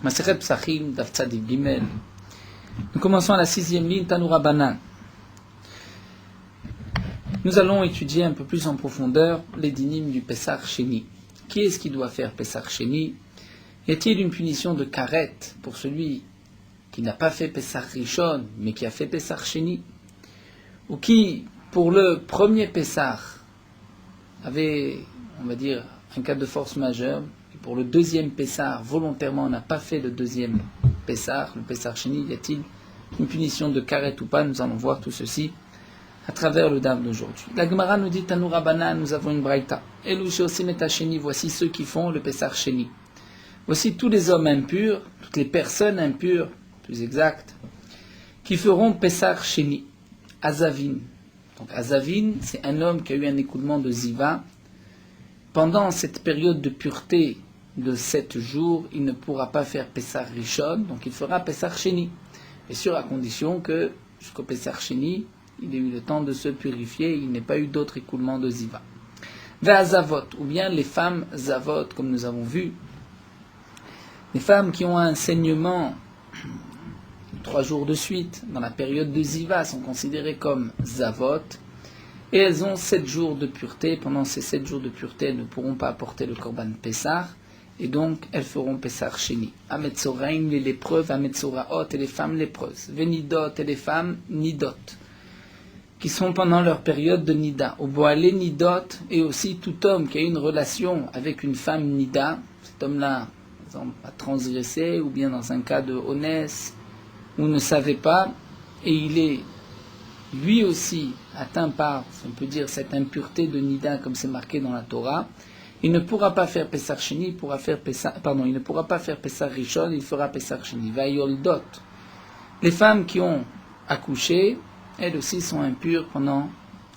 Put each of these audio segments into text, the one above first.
Masechet Psachim, Daf Tzadik Gimel. Nous commençons à la 6e ligne, Tanu Rabbanan. Nous allons étudier un peu plus en profondeur les dynimes du Pessach Sheni. Qui est-ce qui doit faire Pessach Sheni? Y a-t-il une punition de karet pour celui qui n'a pas fait Pessach Rishon, mais qui a fait Pessach Sheni? Ou qui, pour le premier Pessach, avait, on va dire, un cas de force majeure, et pour le deuxième Pessach, volontairement, n'a pas fait le deuxième Pessach, le Pessach Sheni, y a-t-il une punition de karet ou pas? Nous allons voir tout ceci à travers le dam d'aujourd'hui. La Gemara nous dit, Tanu Rabbanan, nous avons une braïta. Elu sheosim et Sheni, voici ceux qui font le Pessach Sheni. Voici tous les hommes impurs, toutes les personnes impures, plus exact, qui feront Pessach Sheni. Azavin. Donc Azavin, c'est un homme qui a eu un écoulement de Ziva. Pendant cette période de pureté de 7 jours, il ne pourra pas faire Pessach Rishon, donc il fera Pessach Sheni. Et sûr, à condition que, jusqu'au Pessach Sheni, il ait eu le temps de se purifier, il n'ait pas eu d'autres écoulements de Ziva. Ve'azavot, ou bien les femmes Zavot, comme nous avons vu. Les femmes qui ont un saignement 3 jours de suite, dans la période de Ziva, sont considérées comme Zavot, et elles ont 7 jours de pureté. Pendant ces 7 jours de pureté, elles ne pourront pas apporter le Korban Pessah, et donc elles feront Pessah Sheni. Ametzoraim, les lépreuves, Ametzoraot, et les femmes lépreuses, Venidot, et les femmes Nidot, qui sont pendant leur période de Nida. Au Boalé Nidot, et aussi tout homme qui a une relation avec une femme Nida, cet homme-là, par exemple, a transgressé, ou bien dans un cas de honnête, ou ne savait pas, et il est lui aussi atteint par, on peut dire, cette impureté de Nida, comme c'est marqué dans la Torah, il ne pourra pas faire Pessach Sheni, il ne pourra pas faire Pessach Rishon, il fera Pessach Sheni. Vayoldot, les femmes qui ont accouché, elles aussi sont impures pendant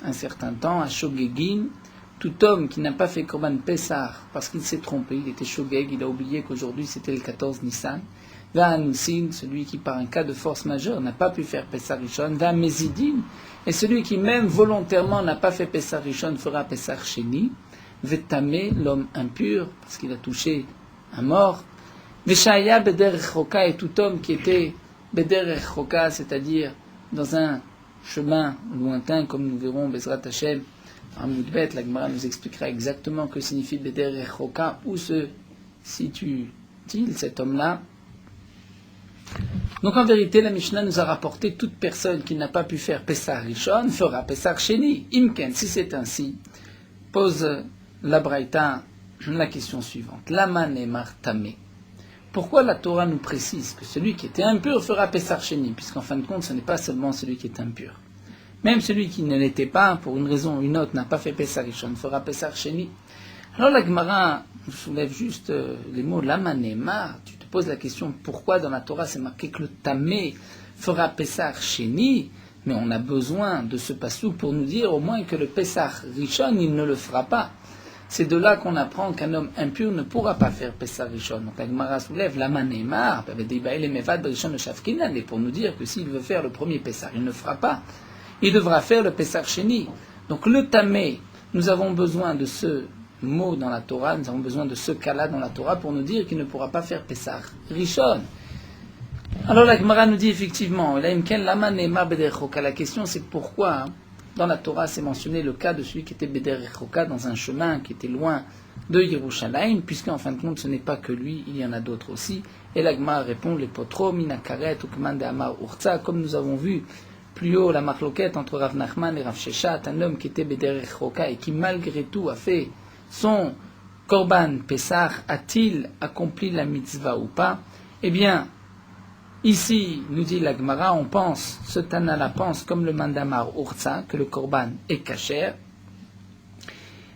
un certain temps. À Shogegin, tout homme qui n'a pas fait Korban Pessah parce qu'il s'est trompé, il était Shogeg, il a oublié qu'aujourd'hui c'était le 14 Nissan. Va'anusin, celui qui par un cas de force majeure n'a pas pu faire Pessah Rishon. Va'mezidin, et celui qui même volontairement n'a pas fait Pessah Rishon fera Pessah Sheni. Ve'tamé, l'homme impur, parce qu'il a touché un mort. Ve'shaya bederech choka, et tout homme qui était bederech choka, c'est-à-dire dans un chemin lointain, comme nous verrons Bezrat Hashem, en Moudbet, la Gemara nous expliquera exactement que signifie bederech choka, où se situe-t-il cet homme-là. Donc en vérité, la Mishnah nous a rapporté toute personne qui n'a pas pu faire Pessah Rishon fera Pessah Sheni. Imken, si c'est ainsi, pose la Braïta la question suivante. Lama nemar tamé. Pourquoi la Torah nous précise que celui qui était impur fera Pessah Sheni? Puisqu'en fin de compte, ce n'est pas seulement celui qui est impur. Même celui qui ne l'était pas, pour une raison ou une autre, n'a pas fait Pessah Rishon fera Pessah Sheni. Alors la Gemara soulève juste les mots Lama nemar. Tu te poses la question pourquoi dans la Torah c'est marqué que le tamé fera Pessah Sheni, mais on a besoin de ce passouk pour nous dire au moins que le Pessah Rishon il ne le fera pas. C'est de là qu'on apprend qu'un homme impur ne pourra pas faire Pessah Rishon. Donc la Gemara soulève Lama nemar, et pour nous dire que s'il veut faire le premier Pessah, il ne le fera pas. Il devra faire le Pessah Sheni. Donc le tamé, nous avons besoin de ce mot dans la Torah, nous avons besoin de ce cas-là dans la Torah pour nous dire qu'il ne pourra pas faire Pessah Rishon. Alors la Gemara nous dit effectivement, la question c'est pourquoi dans la Torah c'est mentionné le cas de celui qui était Bederech Choka dans un chemin qui était loin de Yerushalayim, puisqu'en fin de compte ce n'est pas que lui, il y en a d'autres aussi. Et la Gemara répond, les potro, minakaret, ukman de amar urtza, comme nous avons vu plus haut la marloquette entre Rav Nachman et Rav Sheshat, un homme qui était Bederech Choka et qui malgré tout a fait son Korban Pessah, a-t-il accompli la mitzvah ou pas? Eh bien, ici, nous dit la Gemara, on pense, ce Tana-là pense comme le Mandamar Urtza, que le Korban est kasher.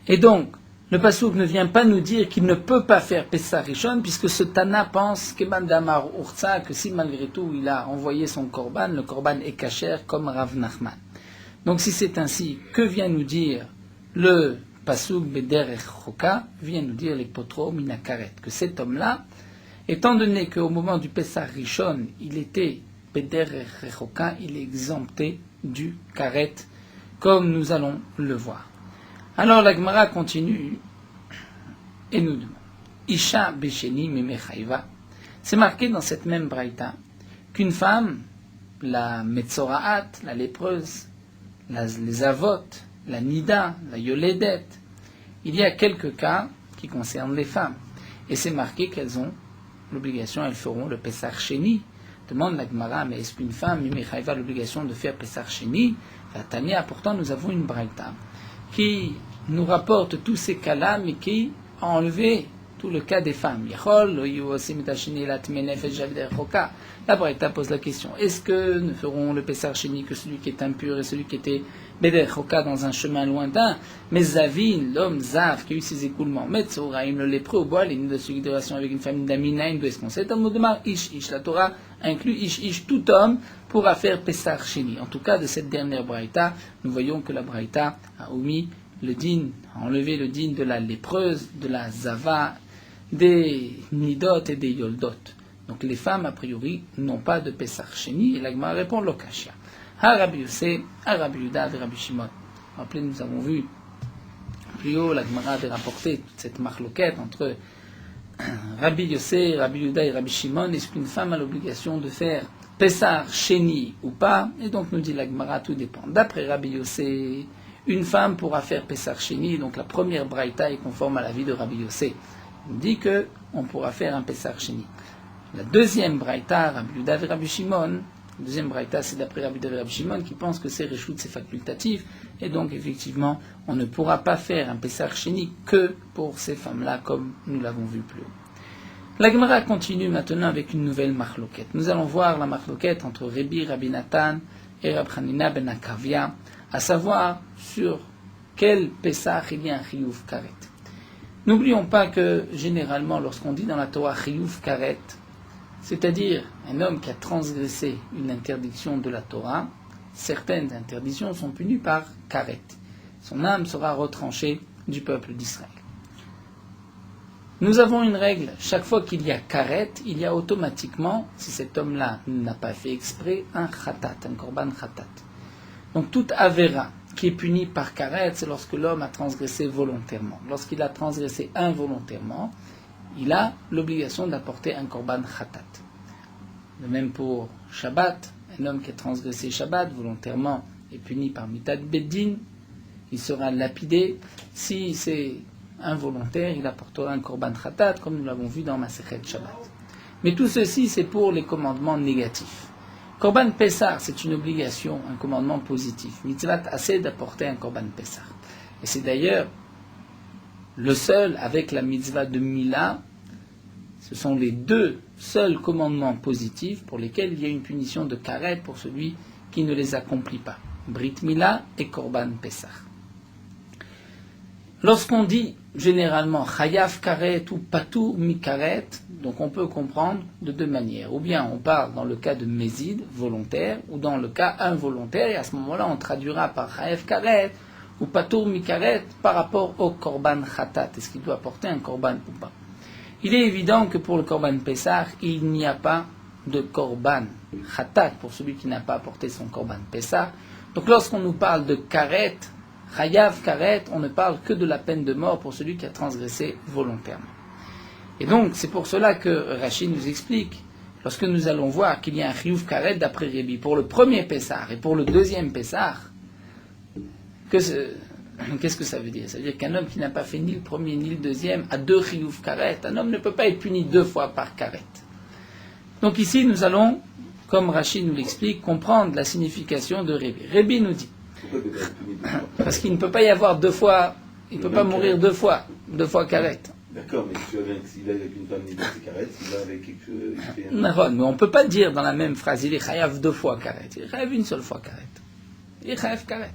Et donc, le Passouk ne vient pas nous dire qu'il ne peut pas faire Pessah Rishon, puisque ce Tana pense que Mandamar Urtza, que si malgré tout il a envoyé son Korban, le Korban est kasher comme Rav Nachman. Donc si c'est ainsi, que vient nous dire le Pasuk Bederech Choka, vient nous dire les potro minakaret, que cet homme-là, étant donné qu'au moment du Pessah Rishon, il était Bederech Choka, il est exempté du karet, comme nous allons le voir. Alors la Gemara continue et nous demande Isha Besheni Memechaiva, C'est marqué dans cette même braïta qu'une femme, la Metzoraat, la lépreuse, les Avot, la Nida, la Yoledet, il y a quelques cas qui concernent les femmes. Et c'est marqué qu'elles ont l'obligation, elles feront le Pesach Sheni. Demande la Gemara, mais est-ce qu'une femme, a l'obligation de faire Pesach Sheni? Tania, pourtant nous avons une braïta qui nous rapporte tous ces cas-là, mais qui a enlevé tout le cas des femmes. La braïta pose la question, est-ce que nous ferons le Pesach Sheni que celui qui est impur et celui qui était Beder Choka dans un chemin lointain? Mais Zavin, l'homme Zav, qui a eu ses écoulements, Metzoraim, le lépreux au bois, les nids de considération avec une famille d'Aminaïm, d'où est-ce qu'on sait? Talmud Omar, Ish. La Torah inclut Ish, tout homme pourra faire Pesach Sheni. En tout cas, de cette dernière braïta, nous voyons que la braïta a omis le din, a enlevé le din de la lépreuse, de la Zava, des Nidot et des Yoldot. Donc les femmes, a priori, n'ont pas de Pesach Sheni, et la Gemara répond Lokashia. Ha Rabbi Yossé, ha Rabbi Yuda, et Rabbi Shimon. Rappelez, nous avons vu plus haut, la Gemara avait rapporté toute cette marloquette entre Rabbi Yossé, Rabbi Yuda et Rabbi Shimon. Est-ce qu'une femme a l'obligation de faire Pesach Sheni ou pas? Et donc nous dit la Gemara, tout dépend. D'après Rabbi Yossé, une femme pourra faire Pesach Sheni, donc la première braïta est conforme à l'avis de Rabbi Yossé. Il dit qu'on pourra faire un Pesach Sheni. La deuxième braïta, Rabbi Yuda et Rabbi Shimon, la deuxième braïta, c'est d'après Rabbi Yuda et Rabbi Shimon qui pense que c'est Réchout, c'est facultatif, et donc effectivement, on ne pourra pas faire un Pesach Sheni que pour ces femmes-là, comme nous l'avons vu plus haut. La Gemara continue maintenant avec une nouvelle marloquette. Nous allons voir la marloquette entre Rabbi Nathan et Rabbi Hanina ben Akavia, à savoir sur quel Pesach il y a un Chiyuv Karet. N'oublions pas que généralement, lorsqu'on dit dans la Torah Chiyuv Karet, c'est-à-dire un homme qui a transgressé une interdiction de la Torah, certaines interdictions sont punies par Karet. Son âme sera retranchée du peuple d'Israël. Nous avons une règle, chaque fois qu'il y a Karet, il y a automatiquement, si cet homme-là n'a pas fait exprès, un Khatat, un Korban Khatat. Donc toute Avera qui est punie par Karet, c'est lorsque l'homme a transgressé volontairement. Lorsqu'il a transgressé involontairement, il a l'obligation d'apporter un Korban Khatat. De même pour Shabbat, un homme qui a transgressé Shabbat volontairement est puni par Mitad Beddin, il sera lapidé. Si c'est involontaire, il apportera un Korban Khatat, comme nous l'avons vu dans Masechet Shabbat. Mais tout ceci, c'est pour les commandements négatifs. Korban Pessah, c'est une obligation, un commandement positif. Mitzvat assez d'apporter un Korban Pessah. Et c'est d'ailleurs le seul, avec la mitzvah de Mila, ce sont les deux seuls commandements positifs pour lesquels il y a une punition de Karet pour celui qui ne les accomplit pas. Brit Mila et Korban Pessah. Lorsqu'on dit généralement Chayav Karet ou Patur Mi Karet, donc on peut comprendre de deux manières. Ou bien on parle dans le cas de Mézid, volontaire, ou dans le cas involontaire, et à ce moment-là on traduira par Chayav Karet ou Patur Mi Karet par rapport au Korban Khatat. Est-ce qu'il doit porter un Korban ou pas? Il est évident que pour le Korban Pessah, il n'y a pas de Korban Khatat pour celui qui n'a pas apporté son Korban Pessah. Donc lorsqu'on nous parle de Karet, Chayav Karet, on ne parle que de la peine de mort pour celui qui a transgressé volontairement. Et donc, c'est pour cela que Rashi nous explique, lorsque nous allons voir qu'il y a un Chiyuv Karet d'après Rébi, pour le premier Pessah et pour le deuxième Pessah, qu'est-ce que ça veut dire? Ça veut dire qu'un homme qui n'a pas fait ni le premier ni le deuxième a deux Chiyuv Karet. Un homme ne peut pas être puni deux fois par Karet. Donc ici, nous allons, comme Rashi nous l'explique, comprendre la signification de Rébi. Rébi nous dit, parce qu'il ne peut pas y avoir deux fois, il ne peut pas mourir deux fois Karet. D'accord, mais s'il est avec une femme nidée, c'est Karet, s'il est avec quelque chose... Mais on ne peut pas dire dans la même phrase, il est Chayav deux fois Karet. Il est Chayav une seule fois Karet. Il est Chayav Karet.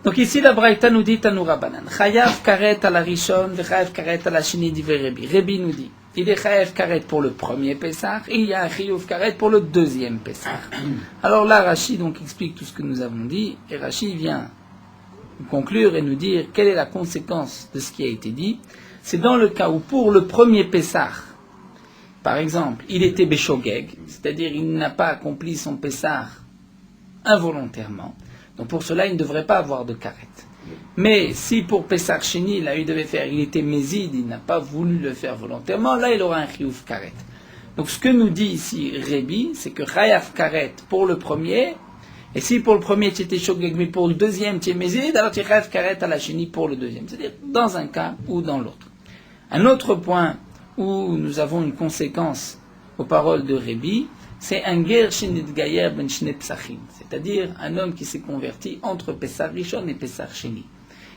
Donc ici, la Braïta nous dit Tanoura Banan. Chayav Karet à la Rishon, Chayav Karet à la Shini d'Iver Rébi. Rébi nous dit, il est Chayav Karet pour le premier Pessah, et il y a un Chiyuv Karet pour le deuxième Pessah. Alors là, Rashi donc explique tout ce que nous avons dit, et Rashi vient conclure et nous dire quelle est la conséquence de ce qui a été dit. C'est dans le cas où pour le premier Pessah, par exemple, il était Beshogeg, c'est-à-dire il n'a pas accompli son Pessah involontairement, donc pour cela il ne devrait pas avoir de Karet. Mais si pour Pesach Sheni, là, il devait faire, il était Mézid, il n'a pas voulu le faire volontairement, là, il aura un Chiyuv Karet. Donc, ce que nous dit ici Rébi, c'est que Chayav Karet pour le premier, et si pour le premier tu étais Shogeg, mais pour le deuxième tu es Mézid, alors tu es Chayav Karet à la Sheni pour le deuxième. C'est-à-dire dans un cas ou dans l'autre. Un autre point où nous avons une conséquence aux paroles de Rébi, c'est un ger shenit gayer ben shne psachim, c'est-à-dire un homme qui s'est converti entre Pesach Rishon et Pesach Sheni.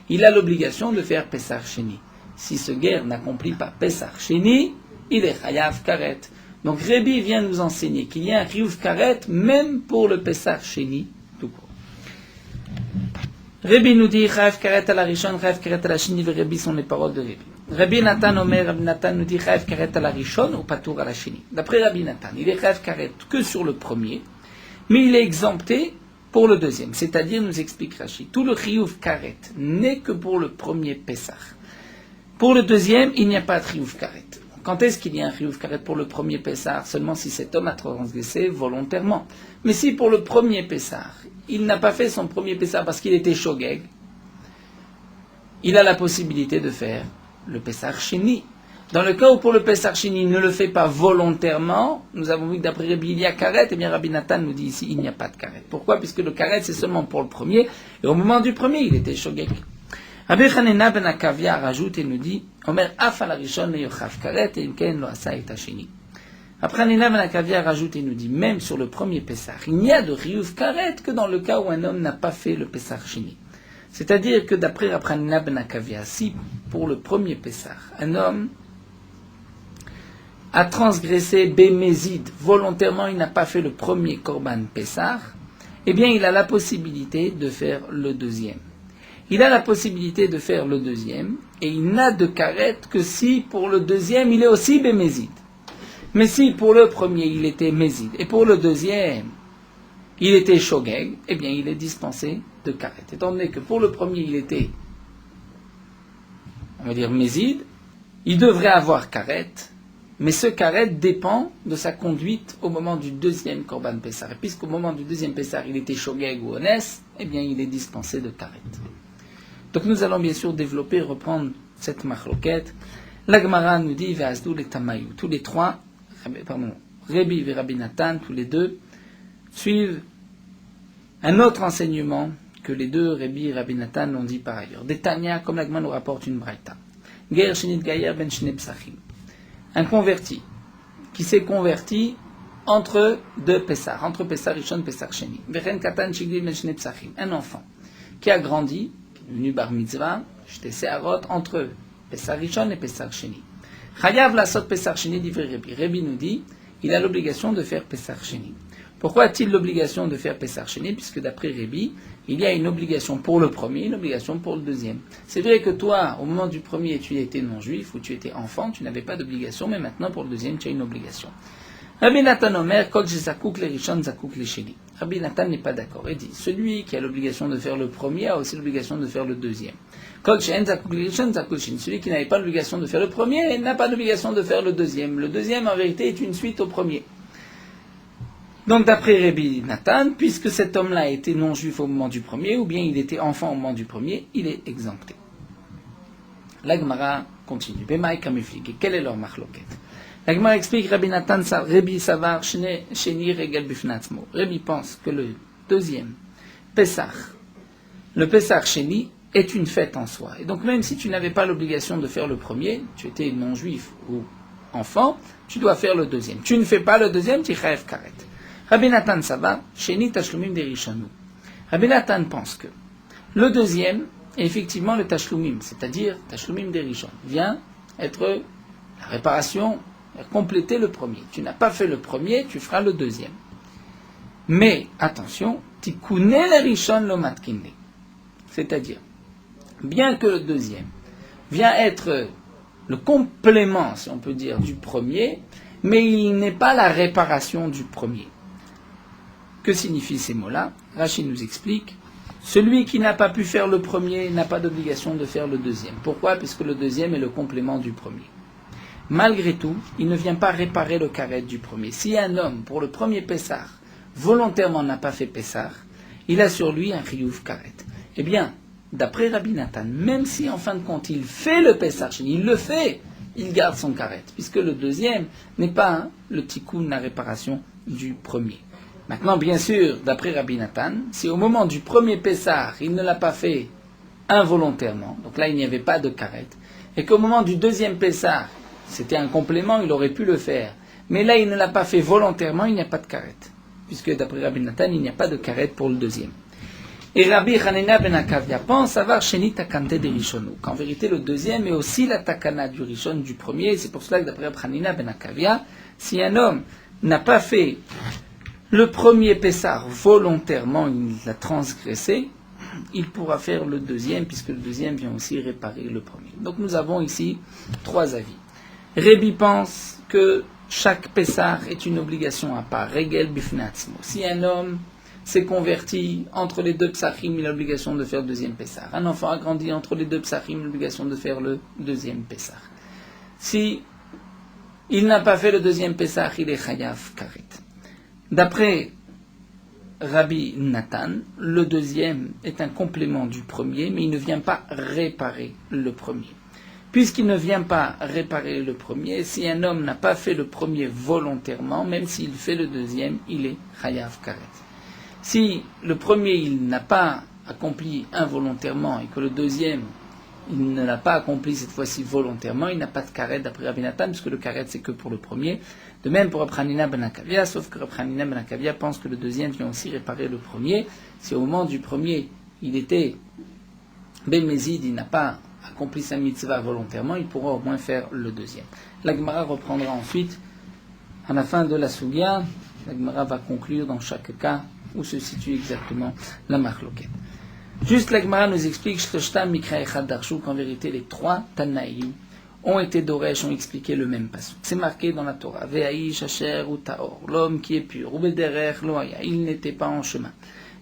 Il a l'obligation de faire Pesach Sheni. Si ce ger n'accomplit pas Pesach Sheni, il est chayav karet. Donc Rébi vient nous enseigner qu'il y a un chiyuv karet même pour le Pesach Sheni tout court. Rébi nous dit chayav karet à la Rishon, chayav karet à la Sheni, et Rébi sont les paroles de Rébi. Rabbi Nathan Omer, Rabbi Nathan nous dit chayav karet à la Rishon ou patour à la Sheni. D'après Rabbi Nathan, il est chayav karet que sur le premier, mais il est exempté pour le deuxième. C'est-à-dire, nous explique Rashi, tout le chiyuv karet n'est que pour le premier Pesach. Pour le deuxième, il n'y a pas de chiyuv karet. Quand est-ce qu'il y a un chiyuv karet pour le premier Pesach? Seulement si cet homme a transgressé volontairement. Mais si pour le premier Pesach, il n'a pas fait son premier Pesach parce qu'il était shogeg, il a la possibilité de faire le Pesach Sheni. Dans le cas où pour le Pesach Sheni, il ne le fait pas volontairement, nous avons vu que d'après Rabbi il y a karet, et bien Rabbi Nathan nous dit ici, il n'y a pas de karet. Pourquoi? Puisque le karet c'est seulement pour le premier, et au moment du premier, il était shogeg. Rabbi Chanina ben Akavia rajoute et nous dit, Omer af al rishon le yochav karet, et imken lo asa et hasheni. Après Chanina ben Akavia rajoute et nous dit, même sur le premier Pesach, il n'y a de chiyuv karet que dans le cas où un homme n'a pas fait le Pesach Sheni. C'est-à-dire que d'après Rabbanina ben Akavia, si pour le premier Pesach, un homme a transgressé Bémézid, volontairement il n'a pas fait le premier Korban Pesach, eh bien il a la possibilité de faire le deuxième. Il a la possibilité de faire le deuxième, et il n'a de karet que si pour le deuxième il est aussi Bémézid. Mais si pour le premier il était Mézid, et pour le deuxième il était shogeg, eh bien il est dispensé de karet. Étant donné que pour le premier il était, on va dire Mézid, il devrait avoir karet, mais ce karet dépend de sa conduite au moment du deuxième Korban Pessar. Et puisqu'au moment du deuxième Pessar il était shogeg ou honest, eh bien il est dispensé de karet. Donc nous allons bien sûr développer et reprendre cette machloket. La Gemara nous dit Ve'azdou les Tamayou. Tous les trois, Rébi et Rabbi Nathan, tous les deux, suivent un autre enseignement que les deux Rébi et Rabbi Nathan l'ont dit par ailleurs. Des Tanya, comme la Gemara nous rapporte une braïta. Ger shenit gayer ben shne psachim. Un converti qui s'est converti entre deux Pessar, entre Pessar Rishon et Pessar Sheni. Vechen katan shigli ben shne psachim. Un enfant qui a grandi, qui est devenu bar mitzvah, j'étais seharot entre Pessar Rishon et Pessar Sheni. Chayav lasot Pessar Sheni divrei Rébi. Rébi nous dit, il a l'obligation de faire Pessar Sheni. Pourquoi a-t-il l'obligation de faire Pessar Sheni? Puisque d'après Rébi, il y a une obligation pour le premier, une obligation pour le deuxième. C'est vrai que toi, au moment du premier, tu étais non-juif ou tu étais enfant, tu n'avais pas d'obligation, mais maintenant pour le deuxième, tu as une obligation. Rabbi Nathan Omer, Kol Zakouk le Rishon, Zakouk le Sheni. Rabbi Nathan n'est pas d'accord. Il dit, celui qui a l'obligation de faire le premier a aussi l'obligation de faire le deuxième. Kol Shen, Zakouk le Rishon, Zakouk le Sheni. Celui qui n'avait pas l'obligation de faire le premier n'a pas l'obligation de faire le deuxième. Le deuxième, en vérité, est une suite au premier. Donc d'après Rabbi Nathan, puisque cet homme-là était non-juif au moment du premier, ou bien il était enfant au moment du premier, il est exempté. La Gemara continue. Bemaï kamiflik. Quel est leur machloket? La Gemara explique Rabbi Nathan, Rabbi Savar, Sheni Regel Bifnatzmo. Rabbi pense que le deuxième Pessach, le Pessach Sheni, est une fête en soi. Et donc même si tu n'avais pas l'obligation de faire le premier, tu étais non-juif ou enfant, tu dois faire le deuxième. Tu ne fais pas le deuxième, tu chayev karet. Rabbi Nathan Sava, Sheni Tashlumim Derishanu. Rabbi Nathan pense que le deuxième est effectivement le Tashlumim, c'est-à-dire Tashlumim Derishon, vient être la réparation, compléter le premier. Tu n'as pas fait le premier, tu feras le deuxième. Mais, attention, Tikune le Rishon lo matkine. C'est-à-dire, bien que le deuxième vient être le complément, si on peut dire, du premier, mais il n'est pas la réparation du premier. Que signifient ces mots-là? Rachid nous explique, celui qui n'a pas pu faire le premier n'a pas d'obligation de faire le deuxième. Pourquoi? Puisque le deuxième est le complément du premier. Malgré tout, il ne vient pas réparer le karet du premier. Si un homme, pour le premier Pessar, volontairement n'a pas fait Pessar, il a sur lui un chiyuv karet. Eh bien, d'après Rabbi Nathan, même si en fin de compte il fait le Pessar Sheni, il le fait, il garde son karet, puisque le deuxième n'est pas le tikkun, la réparation du premier. Maintenant, bien sûr, d'après Rabbi Nathan, si au moment du premier Pessar, il ne l'a pas fait involontairement, donc là il n'y avait pas de karet, et qu'au moment du deuxième Pessar, c'était un complément, il aurait pu le faire, mais là il ne l'a pas fait volontairement, il n'y a pas de karet, puisque d'après Rabbi Nathan, il n'y a pas de karet pour le deuxième. Et Rabbi Hanina ben Akavia pense avoir Sheni Takante de Rishonu, qu'en vérité le deuxième est aussi la Takana du Rishon du premier, c'est pour cela que d'après Rabbi Hanina ben Akavia, si un homme n'a pas fait le premier Pessar volontairement, il l'a transgressé, il pourra faire le deuxième, puisque le deuxième vient aussi réparer le premier. Donc nous avons ici trois avis. Rébi pense que chaque Pessar est une obligation à part, Regel Bifnatzmo. Si un homme s'est converti entre les deux Psachim, il a l'obligation de faire le deuxième Pessar. Un enfant a grandi entre les deux Psachim, il a l'obligation de faire le deuxième Pessar. Si il n'a pas fait le deuxième Pessar, il est Chayav Karet. D'après Rabbi Nathan, le deuxième est un complément du premier, mais il ne vient pas réparer le premier. Puisqu'il ne vient pas réparer le premier, si un homme n'a pas fait le premier volontairement, même s'il fait le deuxième, il est Chayav Karet. Si le premier, il n'a pas accompli involontairement, et que le deuxième, il ne l'a pas accompli cette fois-ci volontairement, il n'a pas de karet d'après Rabbi Nathan, puisque le karet c'est que pour le premier. De même pour Rabbi Hanina ben Akavia, sauf que Rabbi Hanina ben Akavia pense que le deuxième vient aussi réparer le premier. Si au moment du premier, il était Ben Mézid, il n'a pas accompli sa mitzvah volontairement, il pourra au moins faire le deuxième. La Gemara reprendra ensuite, à la fin de la Sugya, la Gemara va conclure dans chaque cas où se situe exactement la Machloket. Juste la Gemara nous explique qu'en vérité les trois Tanaïm ont été Doresh, ont expliqué le même passage. C'est marqué dans la Torah. Ve'aïsh asher ou taor, l'homme qui est pur, ou bederech lo haya, il n'était pas en chemin.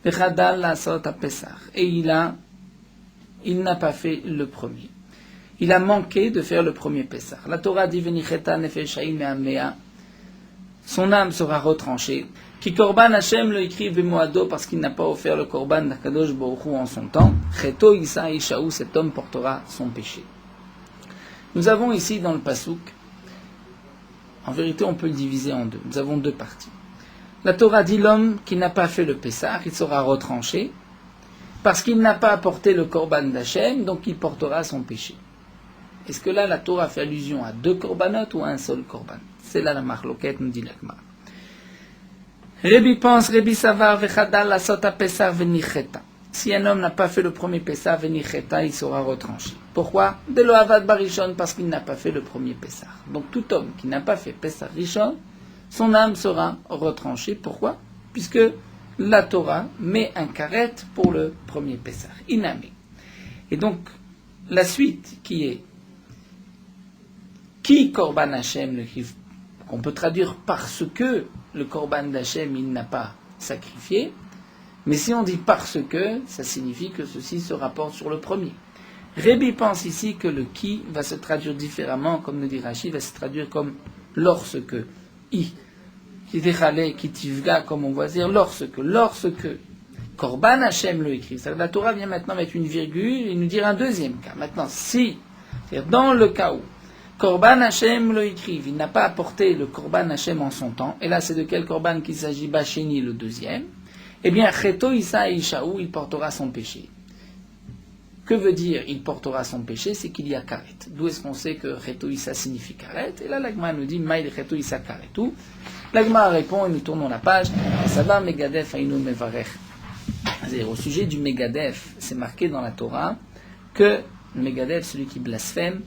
Ve'chadal lasot apesach, et il n'a pas fait le premier. Il a manqué de faire le premier Pessah. La Torah dit venicheta nefeshaim me'amea, son âme sera retranchée. Qui korban Hashem le écrit bemoado parce qu'il n'a pas offert le korban d'Akadosh Baruch Hu en son temps. Cheto Isa Ishaou, cet homme portera son péché. Nous avons ici dans le pasouk, en vérité on peut le diviser en deux. Nous avons deux parties. La Torah dit l'homme qui n'a pas fait le Pessah, il sera retranché parce qu'il n'a pas apporté le korban d'Hashem, donc il portera son péché. Est-ce que là la Torah fait allusion à deux korbanot ou à un seul korban? C'est là la marloquette, nous dit l'Agmara. Rébi pense, Rébi savar, vechadal la sota pesar venicheta. Si un homme n'a pas fait le premier pesar venicheta, il sera retranché. Pourquoi? De lo avad barishon, parce qu'il n'a pas fait le premier pesar. Donc tout homme qui n'a pas fait pesar rishon, son âme sera retranchée. Pourquoi? Puisque la Torah met un karet pour le premier pesar. Inamé. Et donc la suite qui est qui korban Hashem le kif, qu'on peut traduire parce que le korban d'Hachem, il n'a pas sacrifié. Mais si on dit parce que, ça signifie que ceci se rapporte sur le premier. Rébi pense ici que le qui va se traduire différemment, comme nous dit Rashi, va se traduire comme lorsque. I. Qui déchalé, qui tivga, comme on va dire, lorsque. Korban Hachem le écrit. La Torah vient maintenant mettre une virgule et nous dire un deuxième cas. Maintenant, si, c'est-à-dire dans le cas où Korban Hashem le écrive, il n'a pas apporté le Korban Hashem en son temps, et là c'est de quel Korban qu'il s'agit? Bacheni le deuxième, eh bien Cheto Issa Ishaou, il portera son péché. Que veut dire il portera son péché? C'est qu'il y a karet. D'où est-ce qu'on sait que Cheto Issa signifie karet? Et là l'Agma nous dit Maïl Cheto Issa karetu. L'Agma répond et nous tournons la page. Sava Megadef Ainu Mevarech. C'est-à-dire au sujet du Megadef, c'est marqué dans la Torah que le Megadef, celui qui blasphème,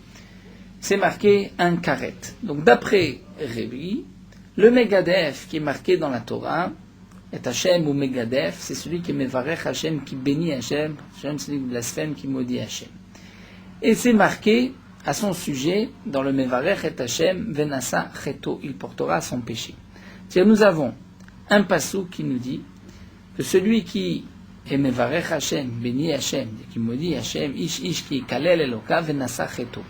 c'est marqué un karet. Donc d'après Rébi, le Megadef qui est marqué dans la Torah est Hachem ou Megadef, c'est celui qui est Mevarech Hachem, qui bénit Hachem, Hachem celui qui blasphème, qui maudit Hachem. Et c'est marqué à son sujet dans le Mevarech et Hachem Venasa Cheto, il portera son péché. C'est-à-dire nous avons un passou qui nous dit que celui qui est Mevarech Hachem, bénit Hachem, qui maudit Hachem, Ish qui kalel Eloka Venasa Cheto,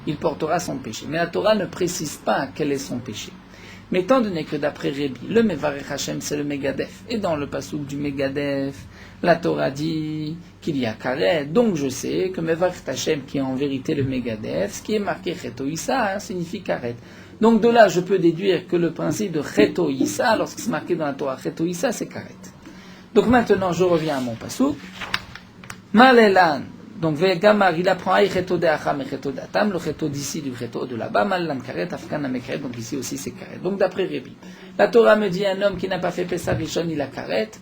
il portera son péché. Mais la Torah ne précise pas quel est son péché. Mais étant donné que d'après Rébi, le Mevarech Hashem c'est le Megadef, et dans le pasouk du Megadef, la Torah dit qu'il y a Karet, donc je sais que Mevarech Hashem qui est en vérité le Megadef, ce qui est marqué Cheto Issa signifie Karet. Donc de là je peux déduire que le principe de Cheto Issa, lorsque c'est marqué dans la Torah Cheto Issa, c'est Karet. Donc maintenant je reviens à mon pasouk. Malelan. Donc, Vegamar, il apprend Aï Cheto de Acham et Cheto d'Atam, le Cheto d'ici du Cheto de là-bas, Malan Karet, Afkan Amekaret, donc ici aussi c'est Karet. Donc, d'après Rébi, la Torah me dit un homme qui n'a pas fait Pessah Rishon, il a Karet,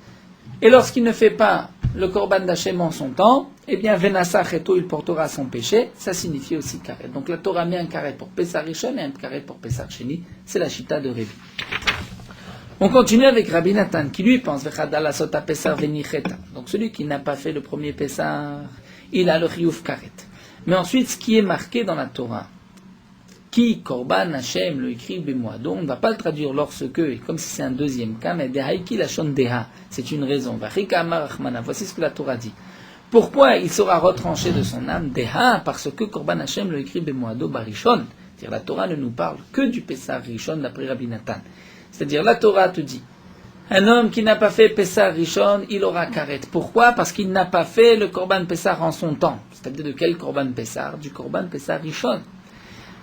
et lorsqu'il ne fait pas le Korban d'Hachem en son temps, eh bien, Venasa Cheto, il portera son péché, ça signifie aussi Karet. Donc, la Torah met un Karet pour Pessah Rishon et un Karet pour Pessah Sheni, c'est la Chita de Rébi. On continue avec Rabbi Nathan, qui lui pense, Vechadala Sota Pessah Venicheta. Donc, celui qui n'a pas fait le premier Pessah, il a le Chiyuv Karet. Mais ensuite, ce qui est marqué dans la Torah, qui Korban Hashem le écrit Bemoado, on ne va pas le traduire lorsque, et comme si c'est un deuxième cas, mais Dehaiki Lashon Deha, c'est une raison. Vachika Amar Achmana, voici ce que la Torah dit. Pourquoi il sera retranché de son âme Deha, parce que Korban Hashem le écrit Bemoado Barishon. C'est-à-dire la Torah ne nous parle que du Pessah Rishon d'après Rabbi Nathan. C'est-à-dire la Torah te dit, un homme qui n'a pas fait Pessah Rishon, il aura Karet. Pourquoi ? Parce qu'il n'a pas fait le Korban Pessah en son temps. C'est-à-dire de quel Korban Pessah ? Du Korban Pessah Rishon.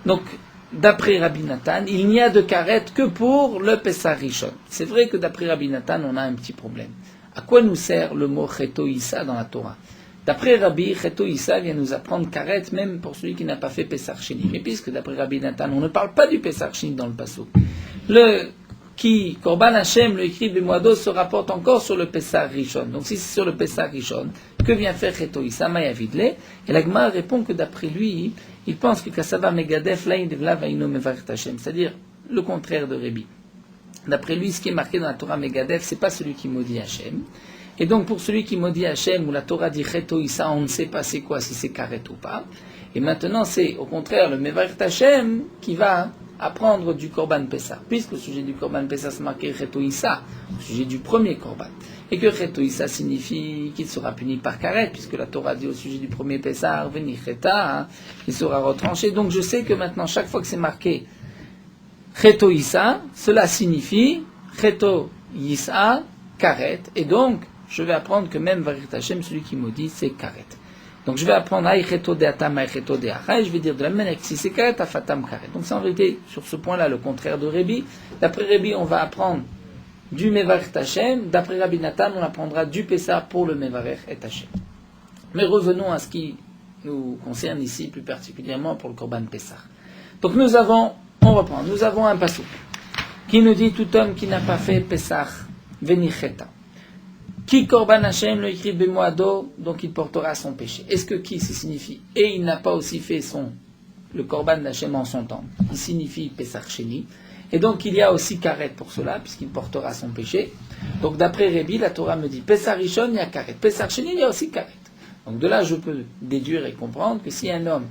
Donc, d'après Rabbi Nathan, il n'y a de Karet que pour le Pessah Rishon. C'est vrai que d'après Rabbi Nathan, on a un petit problème. À quoi nous sert le mot Cheto Issa dans la Torah ? D'après Rabbi, Cheto Issa vient nous apprendre Karet même pour celui qui n'a pas fait Pessah Sheni. Mais puisque d'après Rabbi Nathan, on ne parle pas du Pessah Sheni dans le Passouk. Le qui, Korban Hashem, le écrit Bemoado, se rapporte encore sur le Pessah Rishon. Donc si c'est sur le Pessah Rishon, que vient faire Cheto Issa Mayavidle ? Et la Gemara répond que d'après lui, il pense que Kassava Megadef Laïd Vla Vaino Mevaret Hashem, c'est-à-dire le contraire de Rébi. D'après lui, ce qui est marqué dans la Torah Megadef, c'est pas celui qui maudit Hashem. Et donc pour celui qui maudit Hashem, où la Torah dit Cheto Issa, on ne sait pas c'est quoi, si c'est Karet ou pas. Et maintenant c'est au contraire le Mevaret Hashem qui va apprendre du Korban Pessah, puisque le sujet du Korban Pessah c'est marqué Cheto Issa, le sujet du premier Korban, et que Cheto Issa signifie qu'il sera puni par Karet, puisque la Torah dit au sujet du premier Pessah, Veni Cheta, il sera retranché. Donc je sais que maintenant, chaque fois que c'est marqué Cheto Issa, cela signifie Cheto Issa, Karet, et donc je vais apprendre que même Varit Hashem, celui qui maudit, c'est Karet. Donc je vais apprendre Aï Cheto de Atam, Aï Cheto de Acha, et je vais dire de la même manière que si c'est Karet, Afatam Karet. Donc c'est en vérité, sur ce point-là, le contraire de Rébi. D'après Rébi, on va apprendre du Mevarech Hashem. D'après Rabbi Nathan, on apprendra du Pessah pour le Mevarech et Hashem. Mais revenons à ce qui nous concerne ici, plus particulièrement pour le Korban Pessah. Donc on reprend, nous avons un passouk qui nous dit tout homme qui n'a pas fait Pessah, Venicheta. Qui Korban Hashem le écrit Bemoado, donc il portera son péché. Est-ce que qui, ça signifie et il n'a pas aussi fait le Korban d'Hashem en son temps. Il signifie Pessah Sheni. Et donc il y a aussi Karet pour cela, puisqu'il portera son péché. Donc d'après Rébi, la Torah me dit Pessah Rishon, il y a Karet. Pessah Sheni, il y a aussi Karet. Donc de là, je peux déduire et comprendre que si un homme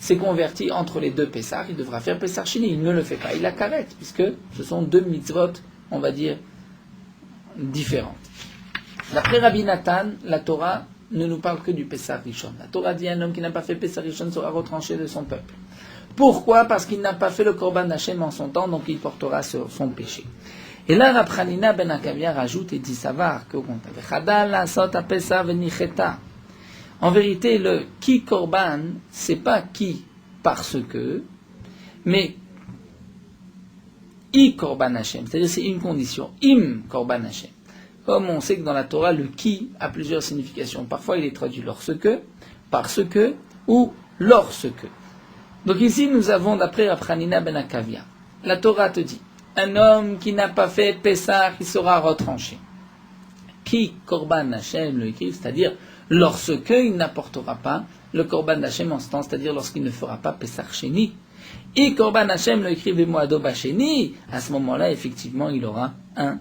s'est converti entre les deux Pessah, il devra faire Pessah Sheni. Il ne le fait pas, il a Karet, puisque ce sont deux mitzvot, on va dire, différentes. D'après Rabbi Nathan, la Torah ne nous parle que du Pessah Rishon. La Torah dit un homme qui n'a pas fait Pessah Rishon sera retranché de son peuple. Pourquoi ? Parce qu'il n'a pas fait le Korban d'Hashem en son temps, donc il portera son péché. Et là, Rab Hanina ben Akavia rajoute et dit savoir que en vérité, le qui Korban, c'est pas qui parce que, mais i Korban Hashem, c'est-à-dire c'est une condition, im Korban Hashem. Comme on sait que dans la Torah, le qui a plusieurs significations. Parfois, il est traduit lorsque, parce que, ou lorsque. Donc ici, nous avons, d'après Rab Hanina ben Akavia, la Torah te dit, un homme qui n'a pas fait Pessah, il sera retranché. Qui Korban Hashem le écrit, c'est-à-dire lorsque il n'apportera pas le Korban Hashem en ce temps, c'est-à-dire lorsqu'il ne fera pas Pessah Sheni. Et Korban Hashem le écrit Bemoado Basheni, à ce moment-là, effectivement, il aura un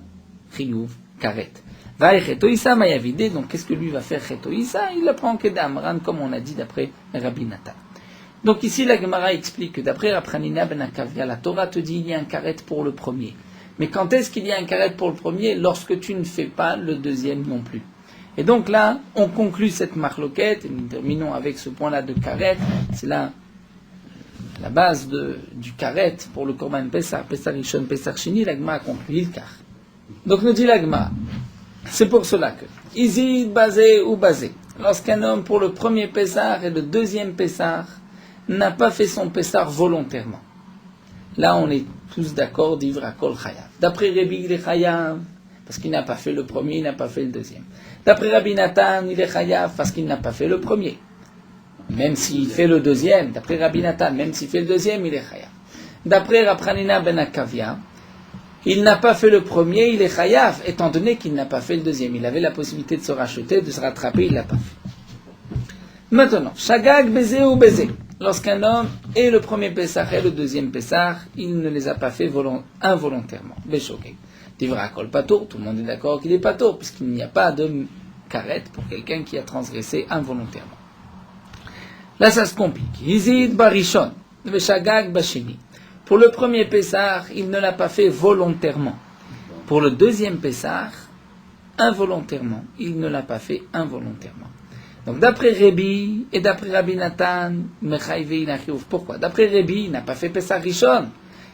Chiyuv Karet. Va Cheto Issa Mayavide, donc qu'est-ce que lui va faire Cheto Issa ? Il le prend que d'Amran, comme on a dit d'après Rabbi Nathan. Donc ici, la Gemara explique que d'après Rab Hanina ben Akavia, la Torah te dit il y a un karet pour le premier. Mais quand est-ce qu'il y a un karet pour le premier ? Lorsque tu ne fais pas le deuxième non plus. Et donc là, on conclut cette marloquette, et nous terminons avec ce point-là de karet. C'est là la base du karet pour le Korban Pessah, Pessah Rishon, Pessah Sheni, l'Agma a conclu Ilkar. Donc nous dit l'Agma, c'est pour cela que, Izid, basé ou basé, lorsqu'un homme pour le premier Pessah et le deuxième Pessah n'a pas fait son Pessah volontairement, là on est tous d'accord d'Ivra Kol Chayav. D'après Rabbi, il est Chayav, parce qu'il n'a pas fait le premier, il n'a pas fait le deuxième. D'après Rabbi Nathan, il est Chayav, parce qu'il n'a pas fait le premier. Même s'il fait le deuxième, d'après Rabbi Nathan, même s'il fait le deuxième, il est Chayav. D'après Rabranina ben Akavia, il n'a pas fait le premier, il est Chayav, étant donné qu'il n'a pas fait le deuxième. Il avait la possibilité de se racheter, de se rattraper, il ne l'a pas fait. Maintenant, Shagag baiser ou baiser. Lorsqu'un homme est le premier Pessah et le deuxième Pessah, il ne les a pas fait involontairement. Beshogeg. Divra kol patour, tout le monde est d'accord qu'il est patour, puisqu'il n'y a pas de karet pour quelqu'un qui a transgressé involontairement. Là, ça se complique. Hizid barishon, veshagag basheni. Pour le premier Pessah, il ne l'a pas fait volontairement. Pour le deuxième Pessah, involontairement, il ne l'a pas fait involontairement. Donc d'après Rabbi et d'après Rabbi Nathan, pourquoi? D'après Rabbi, il n'a pas fait Pessah Rishon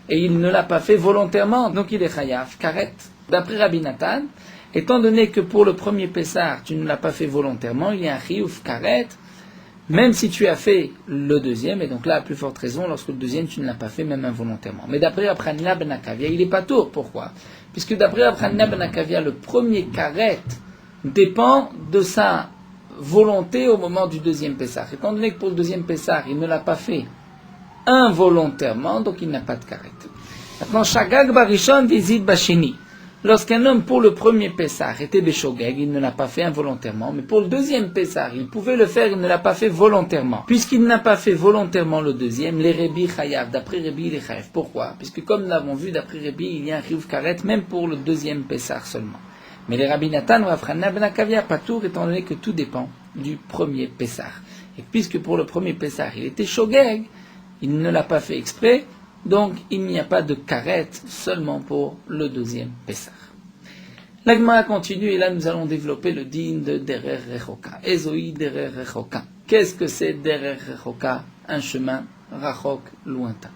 et il ne l'a pas fait volontairement, donc il est Chayav, Karet. D'après Rabbi Nathan, étant donné que pour le premier Pessah, tu ne l'as pas fait volontairement, il y a un Chiyuv Karet, même si tu as fait le deuxième, et donc là, à plus forte raison, lorsque le deuxième, tu ne l'as pas fait même involontairement. Mais d'après Rabranina ben Akavia, il n'est pas tour. Pourquoi? Puisque d'après Rabranina ben Akavia, le premier Karet dépend de sa volonté au moment du deuxième Pessah. Étant donné que pour le deuxième Pessah, il ne l'a pas fait involontairement, donc il n'a pas de karet. Maintenant, Shagag barishon vizid basheni. Lorsqu'un homme pour le premier Pessah était beshogeg, il ne l'a pas fait involontairement, mais pour le deuxième Pessah, il pouvait le faire, il ne l'a pas fait volontairement. Puisqu'il n'a pas fait volontairement le deuxième, les Rebi chayav, d'après Rebi, il est chayav. Pourquoi? Puisque comme nous l'avons vu, d'après Rebi, il y a un chiyuv karet, même pour le deuxième Pessah seulement. Mais les Rabbi Nathan ou Afrana ben Akavia patour, étant donné que tout dépend du premier Pessah. Et puisque pour le premier Pessah, il était shogeg, il ne l'a pas fait exprès, donc il n'y a pas de karet seulement pour le deuxième Pessah. L'Agma continue et là nous allons développer le din de Derer Rechoka. Ezoi Derer Rechoka. Qu'est-ce que c'est Derer Rechoka? Un chemin rachok lointain.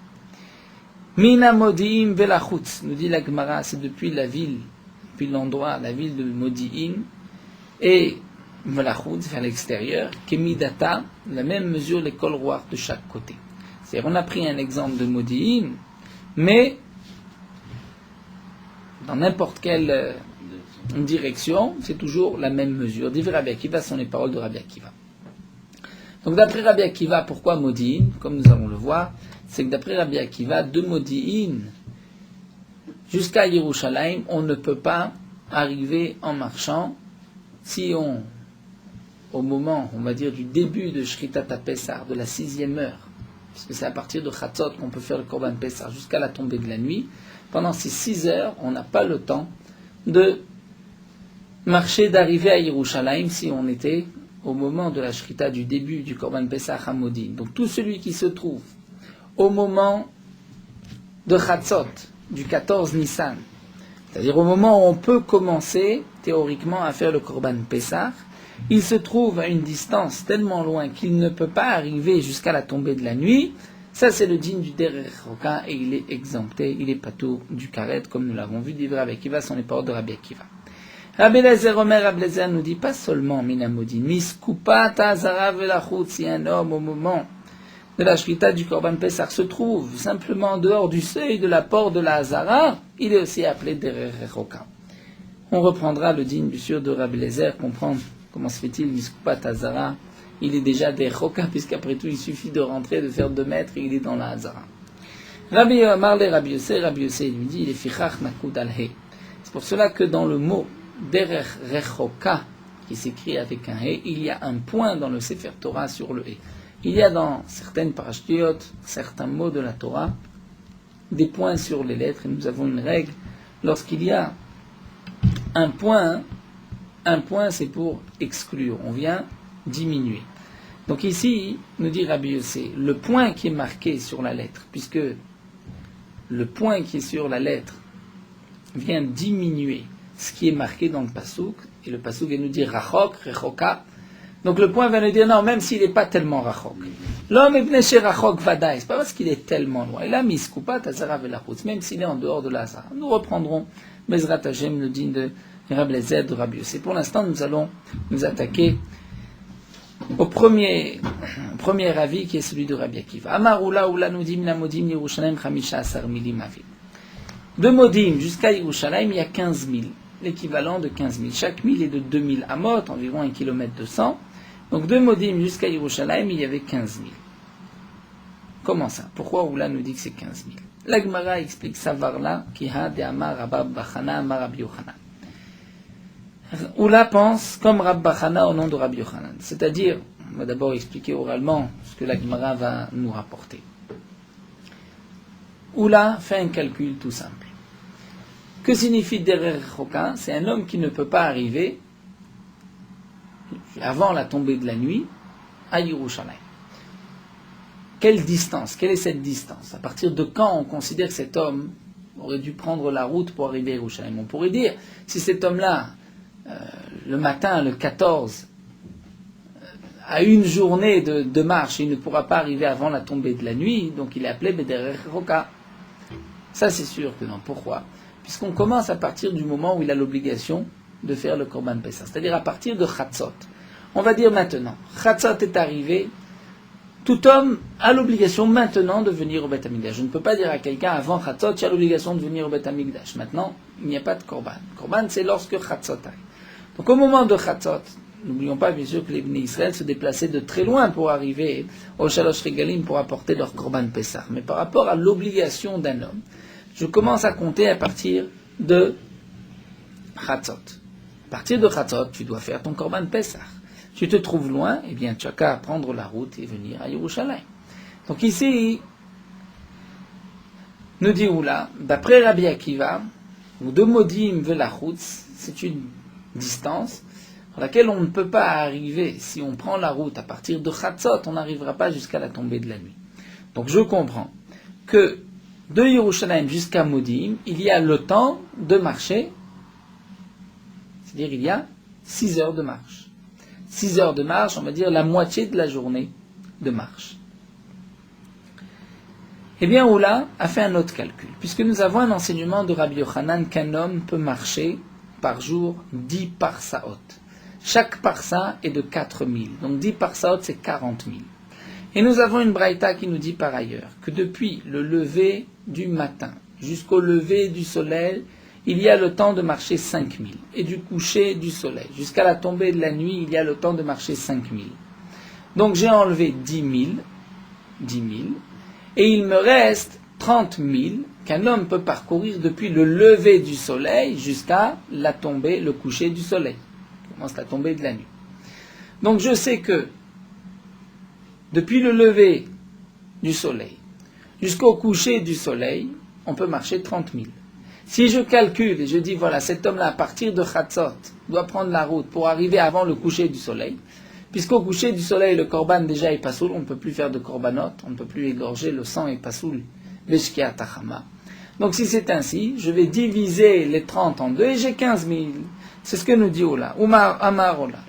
Mina Modi'im velachutz, nous dit l'Agmara, c'est depuis la ville, depuis l'endroit, la ville de Modi'in, et velachutz vers l'extérieur, Kemidata, la même mesure les colroirs de chaque côté. C'est-à-dire, on a pris un exemple de Modi'in, mais dans n'importe quelle direction, c'est toujours la même mesure. Dit Rabbi Akiva, sont les paroles de Rabbi Akiva. Donc d'après Rabbi Akiva, pourquoi Modi'in? Comme nous allons le voir, c'est que d'après Rabbi Akiva, de Modi'in jusqu'à Yerushalayim, on ne peut pas arriver en marchant si au moment, on va dire, du début de Shritat HaPessah, de la 6e heure, puisque c'est à partir de Chatzot qu'on peut faire le Korban Pessah jusqu'à la tombée de la nuit, pendant ces 6 heures, on n'a pas le temps de marcher, d'arriver à Yerushalayim si on était au moment de la Shrita du début du Korban Pessah à Modi'in. Donc tout celui qui se trouve au moment de Chatzot, du 14 Nissan, c'est-à-dire au moment où on peut commencer théoriquement à faire le Korban Pessah, il se trouve à une distance tellement loin qu'il ne peut pas arriver jusqu'à la tombée de la nuit. Ça c'est le din du Derer Rechoka et il est exempté, il est patour du karet comme nous l'avons vu. D'Ivra Rabbi Akiva sont les paroles de Rabbi Akiva. Rabbi Lezer Omer, Rabbi Lezer nous dit pas seulement Minamodin, Miskupat Azara Velachut, si un homme au moment de la Shrita du Korban Pessah se trouve simplement en dehors du seuil de la porte de la Hazara, il est aussi appelé Derer Rechoka. On reprendra le din, bien sûr, de Rabbi Lezer, comprendre comment se fait-il Miskupat Hazara. Il est déjà des Rechoka, puisqu'après tout, il suffit de rentrer, de faire 2 mètres, et il est dans la Hazara. Rabbi Marle, Rabbi Yossé lui dit, il est Fichach Nakud al-He. C'est pour cela que dans le mot Derer Rechoka, qui s'écrit avec un He, il y a un point dans le Sefer Torah sur le He. Il y a dans certaines parashiot, certains mots de la Torah, des points sur les lettres, et nous avons une règle, lorsqu'il y a un point c'est pour exclure, on vient diminuer. Donc ici, nous dit Rabbi Yossé, le point qui est marqué sur la lettre, puisque le point qui est sur la lettre vient diminuer ce qui est marqué dans le pasouk, et le pasouk vient nous dire Rachok, Rechoka, Donc le point va nous dire, non, même s'il n'est pas tellement rachok. L'homme est venu chez rachok vadaï, c'est pas parce qu'il est tellement loin. Il a mis skupat azara velachutz, même s'il est en dehors de la Hazara. Nous reprendrons Bezrat Hashem, le digne de Rabbi Eliezer de Rabbi Yossi. Pour l'instant, nous allons nous attaquer au premier avis qui est celui de Rabbi Akiva. Amar ula nudim la modim Yerushalayim chamisha asar milim avim. De Modim jusqu'à Yerushalayim, il y a 15 000, l'équivalent de 15 000. Chaque mille est de 2000 amot, environ 1 km 200. Donc de Modim jusqu'à Yerushalayim, il y avait 15 000. Comment ça? Pourquoi Oula nous dit que c'est 15 000? La Gemara explique Savarla, Kiha de Amar Rabba Bachana Amar Rabbi Yochanan. Oula pense comme Rabbi Bachana au nom de Rabbi Yochanan. C'est-à-dire, on va d'abord expliquer oralement ce que la Gemara va nous rapporter. Oula fait un calcul tout simple. Que signifie Derer Choka? C'est un homme qui ne peut pas arriver avant la tombée de la nuit à Yerushalayim. Quelle distance? Quelle est cette distance? À partir de quand on considère que cet homme aurait dû prendre la route pour arriver à Yerushalayim? On pourrait dire, si cet homme-là, le matin, le 14, a une journée de marche, il ne pourra pas arriver avant la tombée de la nuit, donc il est appelé Bederer Choka. Ça, c'est sûr que non. Pourquoi? Puisqu'on commence à partir du moment où il a l'obligation de faire le Korban Pessah, c'est-à-dire à partir de Chatzot. On va dire maintenant, Chatzot est arrivé, tout homme a l'obligation maintenant de venir au Beth Amikdash. Je ne peux pas dire à quelqu'un avant Chatzot, tu as l'obligation de venir au Beth Amikdash. Maintenant, il n'y a pas de Korban. Korban, c'est lorsque Chatzot arrive. Donc au moment de Chatzot, n'oublions pas bien sûr que les Bnei Israël se déplaçaient de très loin pour arriver au Shalosh Regalim pour apporter leur Korban Pessah. Mais par rapport à l'obligation d'un homme, je commence à compter à partir de Chatzot. À partir de Chatzot, tu dois faire ton Korban Pessah. Tu te trouves loin, eh bien tu as qu'à prendre la route et venir à Yerushalayim. Donc ici, nous dit Oula, d'après Rabbi Akiva, ou de Modim Velachutz, c'est une distance à laquelle on ne peut pas arriver. Si on prend la route à partir de Chatzot, on n'arrivera pas jusqu'à la tombée de la nuit. Donc je comprends que de Yerushalayim jusqu'à Modim, il y a le temps de marcher, c'est-à-dire il y a 6 heures de marche. 6 heures de marche, on va dire la moitié de la journée de marche. Eh bien, Oula a fait un autre calcul, puisque nous avons un enseignement de Rabbi Yochanan qu'un homme peut marcher par jour 10 parsaot. Chaque parsa est de 4000, donc 10 parsaot c'est 40 000. Et nous avons une braïta qui nous dit par ailleurs que depuis le lever du matin jusqu'au lever du soleil, il y a le temps de marcher 5000. Et du coucher du soleil jusqu'à la tombée de la nuit, il y a le temps de marcher 5000. Donc j'ai enlevé 10 000, et il me reste 30 000 qu'un homme peut parcourir depuis le lever du soleil jusqu'à la tombée, le coucher du soleil. Commence la tombée de la nuit. Donc je sais que depuis le lever du soleil jusqu'au coucher du soleil, on peut marcher 30 000. Si je calcule et je dis, voilà, cet homme-là, à partir de Chatzot, doit prendre la route pour arriver avant le coucher du soleil, puisqu'au coucher du soleil, le korban déjà est pasoul, on ne peut plus faire de korbanot, on ne peut plus égorger, le sang est pasoul, veshkia tachama. Donc si c'est ainsi, je vais diviser les 30 en deux et j'ai 15 000. C'est ce que nous dit Ola. Umar Amar Ola.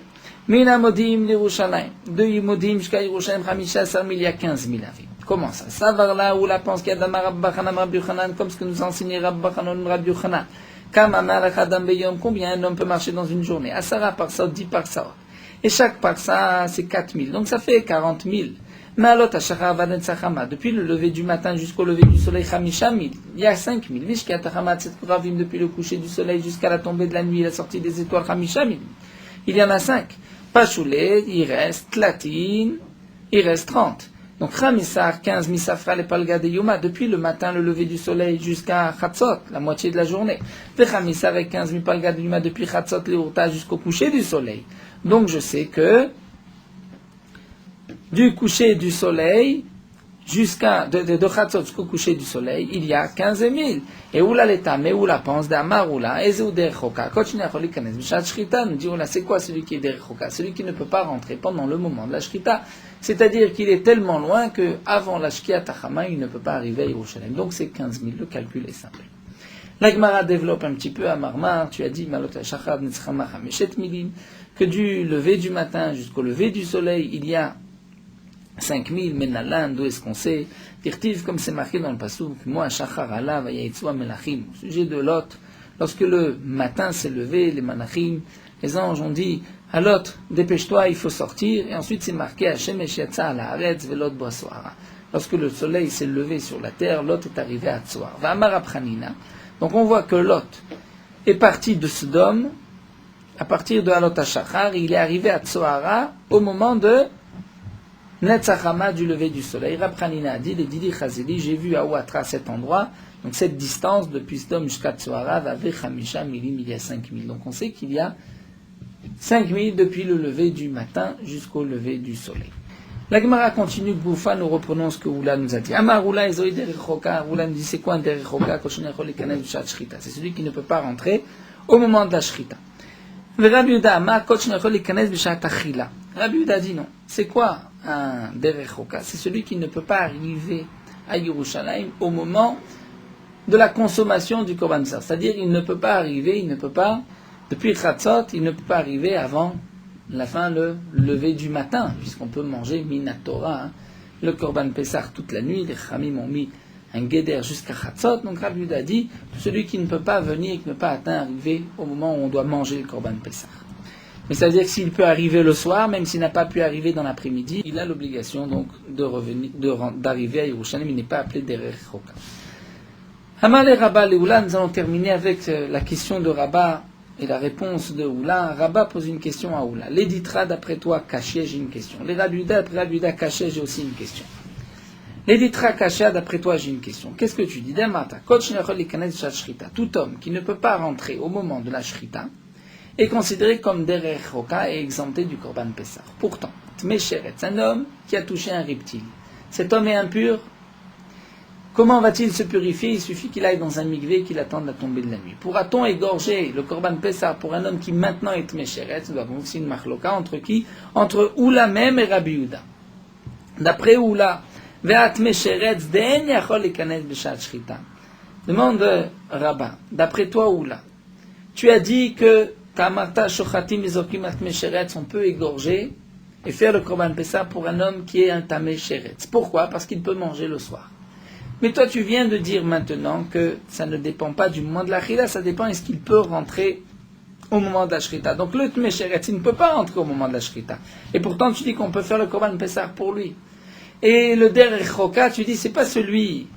Mina modim l'Yerushalayim. De modim jusqu'à Yerushalayim, Chamisha Sarmil, il y a 15 000 avim. Comment ça? Ça va là où la pense qu'il y a d'Amar Rabbi Bachanam Rabbi Yochanan, comme ce que nous enseignait Rabbi Bachanam Rabbi Yochanan. Kam Amar Achadam Beyom, combien un homme peut marcher dans une journée? Asara parsa, 10 parsa. Et chaque parsa, c'est 4 000. Donc ça fait 40 000. Maalot Ashara Vaden Sachama. Depuis le lever du matin jusqu'au lever du soleil, Chamisha 000. Il y a 5 000. Vishkia Tachama Tsetkuravim, depuis le coucher du soleil jusqu'à la tombée de la nuit, la sortie des étoiles, Chamisha 000. Il y en a 5. Pachoulé, il reste Tlatine, il reste 30. Donc, Chamisar, 15 misafra les palga de Yuma, depuis le matin, le lever du soleil jusqu'à Chatzot, la moitié de la journée. Chamisar avec 15 000 palga de Yuma, depuis Chatzot, les Urta, jusqu'au coucher du soleil. Donc, je sais que, du coucher du soleil, de Chatzot jusqu'au coucher du soleil, il y a 15 000. Et où la l'état, mais où la pense, d'Amar ou la, et où derchoka. Continue à relire Kanes, Bishat Shrita, nous dit, là, c'est quoi celui qui est derchoka? Celui qui ne peut pas rentrer pendant le moment de la Shrita. C'est-à-dire qu'il est tellement loin que avant la Shkia Tachama, il ne peut pas arriver à Yerushalayim. Donc c'est 15 000, le calcul est simple. La Gemara développe un petit peu à Marmar, tu as dit que du lever du matin jusqu'au lever du soleil, il y a 5000 menalan, d'où est-ce qu'on sait? Dirtiv, comme c'est marqué dans le Passouk, moi, Shachar Allah, Vayayitzua Melachim. Au sujet de Lot, lorsque le matin s'est levé, les Malachim, les anges ont dit à Lot, dépêche-toi, il faut sortir. Et ensuite c'est marqué Hashem Eshiatza ala Haaretz velot boassoara. Lorsque le soleil s'est levé sur la terre, Lot est arrivé à Tsoar. Va Amar Apranina. Donc on voit que Lot est parti de Sodome, à partir de Halot HaShachar, il est arrivé à Tsoara au moment de Netzachama du lever du soleil. Rapranina a dit, les Didi Chazeli, j'ai vu à Ouatra cet endroit, donc cette distance depuis Sodome jusqu'à Tsoara, Vave Chamisha Milim, il y a 5000. Donc on sait qu'il y a 5000 depuis le lever du matin jusqu'au lever du soleil. La Gemara continue, Goufa, nous reprenons ce que Oula nous a dit. Amar Oula Ezoi Derechoka, Oula nous dit c'est quoi un Derechoka, Koshonechol Ekanev Bishat Shrita. C'est celui qui ne peut pas rentrer au moment de la Shrita. Rabbi Yehuda Amar Koshonechol Ekanev Bishat Achila. Rabbi Yehuda dit non. C'est quoi un Derechoka? C'est celui qui ne peut pas arriver à Yerushalayim au moment de la consommation du Korban Pessah. C'est-à-dire il ne peut pas arriver, depuis Chatzot, il ne peut pas arriver avant la fin, le lever du matin, puisqu'on peut manger Minatora, le Korban Pessah toute la nuit. Les Chamim ont mis un Geder jusqu'à Chatzot. Donc Rabbi Yehuda dit, celui qui ne peut pas venir et qui ne peut pas arriver au moment où on doit manger le Korban Pessah. Mais ça veut dire que s'il peut arriver le soir, même s'il n'a pas pu arriver dans l'après-midi, il a l'obligation donc d'arriver à Yerushalayim. Il n'est pas appelé Derech Choka. Amar le Rabba le Oula, nous allons terminer avec la question de Rabba et la réponse de Oula. Rabba pose une question à Oula. L'éditra, d'après toi, caché, j'ai une question. Les Rabbi Yehuda, d'après Rabbi Yehuda, caché, j'ai aussi une question. L'éditra, caché, d'après toi, j'ai une question. Qu'est-ce que tu dis? Tout homme qui ne peut pas rentrer au moment de la Shrita est considéré comme Derech Choka et exempté du Korban Pessah. Pourtant, Tmesheret, un homme qui a touché un reptile. Cet homme est impur. Comment va-t-il se purifier? Il suffit qu'il aille dans un mikvé et qu'il attende la tombée de la nuit. Pourra-t-on égorger le Korban Pessah pour un homme qui maintenant est Tmesheret? Nous avons aussi une machloka entre qui? Entre Oula même et Rabbi Yehuda. D'après Oula, Ve'at Tmesheret den yachol lekanes b'shat shrita. Demande Rabba, d'après toi Oula, tu as dit que Kamarta shochatim izokim at Tmesheret, on peut égorger et faire le Korban Pessah pour un homme qui est un Tamesheret. Pourquoi? Parce qu'il peut manger le soir. Mais toi, tu viens de dire maintenant que ça ne dépend pas du moment de la Chila, ça dépend est-ce qu'il peut rentrer au moment de la Shrita. Donc le Tmesheret, il ne peut pas rentrer au moment de la Shrita. Et pourtant, tu dis qu'on peut faire le Korban Pessah pour lui. Et le Derech Choka, tu dis, c'est pas celui...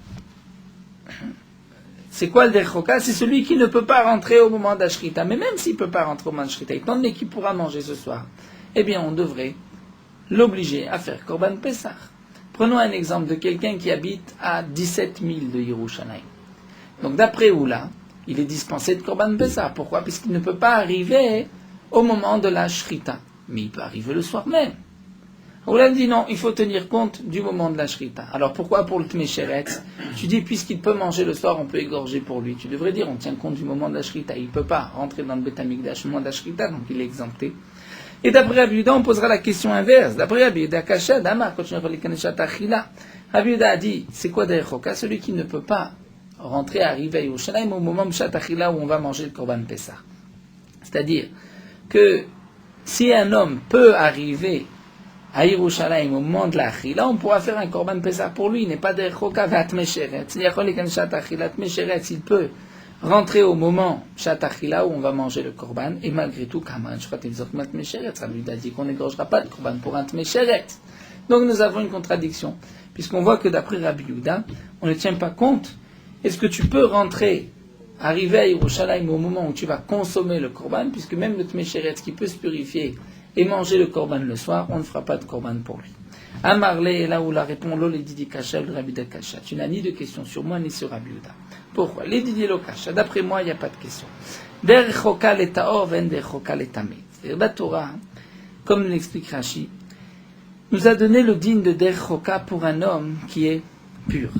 C'est quoi le Derech Choka? C'est celui qui ne peut pas rentrer au moment de la Shrita. Mais même s'il ne peut pas rentrer au moment de la Shrita, étant donné qu'il pourra manger ce soir, eh bien, on devrait l'obliger à faire Korban Pessah. Prenons un exemple de quelqu'un qui habite à 17 000 de Yerushalayim. Donc d'après Oula, il est dispensé de Korban Pessah. Pourquoi? Puisqu'il ne peut pas arriver au moment de la Shrita. Mais il peut arriver le soir même. Oula dit non, il faut tenir compte du moment de la Shrita. Alors pourquoi pour le Tmesheret? Tu dis puisqu'il peut manger le soir, on peut égorger pour lui. Tu devrais dire on tient compte du moment de la Shrita. Il ne peut pas rentrer dans le Beth Amikdash au moment de la Shrita, donc il est exempté. Et d'après Rabbi Yehuda, on posera la question inverse. D'après Rabbi Yehuda, Kasha, Damar, Rabbi Yehuda a dit, c'est quoi Derech Choka? Celui qui ne peut pas rentrer, arriver à Yerushalayim au moment Mshat Achila où on va manger le Korban Pessah. C'est-à-dire que si un homme peut arriver à Yerushalayim au moment de la Achila, on pourra faire un Korban Pessah pour lui. Il n'est pas Derech Choka, Vat Mesheret. S'il peut rentrer au moment Shatachila où on va manger le Korban, et malgré tout, Kaman, je crois qu'il a dit qu'on n'égorgera pas de Korban pour un Tmesheret. Donc nous avons une contradiction, puisqu'on voit que d'après Rabbi Yehuda, on ne tient pas compte. Est-ce que tu peux rentrer, arriver à Yerushalayim au moment où tu vas consommer le Korban, puisque même le Tmesheret qui peut se purifier et manger le Korban le soir, on ne fera pas de Korban pour lui. Amarle, là où la répond Lo le Didi Kasha, le Rabbi de Kasha. Tu n'as ni de question sur moi ni sur Rabbi Yehuda. Pourquoi? Les Didi lo Kasha. D'après moi, il n'y a pas de question. Derech Choka le Taor, ven Derech Choka le Tameh. C'est-à-dire la Torah, comme l'explique Rashi, nous a donné le digne de Derech Choka pour un homme qui est pur.